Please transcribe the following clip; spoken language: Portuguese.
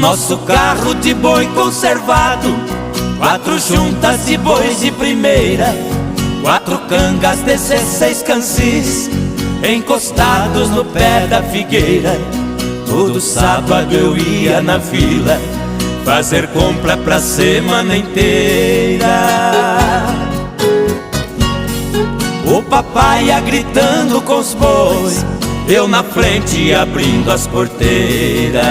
nosso carro de boi conservado, 4 juntas de bois de primeira, 4 cangas, 16 cansis, encostados no pé da figueira. Todo sábado eu ia na vila fazer compra pra semana inteira. O papai ia gritando com os bois, eu na frente abrindo as porteiras.